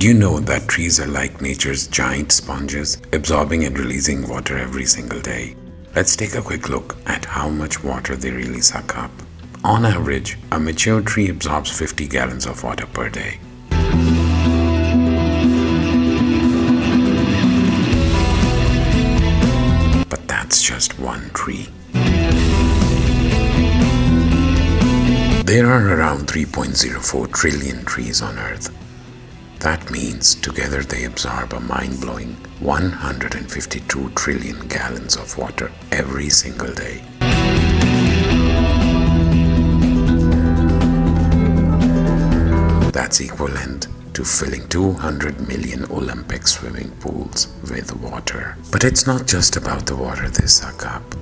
Did you know that trees are like nature's giant sponges, absorbing and releasing water every single day? Let's take a quick look at how much water they really suck up. On average, a mature tree absorbs 50 gallons of water per day. But that's just one tree. There are around 3.04 trillion trees on Earth. That means together they absorb a mind-blowing 152 trillion gallons of water every single day. That's equivalent to filling 200 million Olympic swimming pools with water. But it's not just about the water they suck up.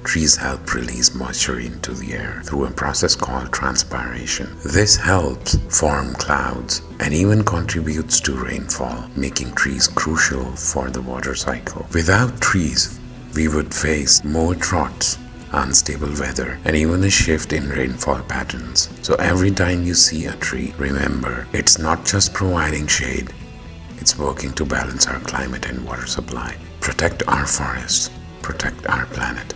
Trees help release moisture into the air through a process called transpiration. This helps form clouds and even contributes to rainfall, making trees crucial for the water cycle. Without trees, we would face more droughts, unstable weather, and even a shift in rainfall patterns. So every time you see a tree, remember, it's not just providing shade, it's working to balance our climate and water supply. Protect our forests, protect our planet.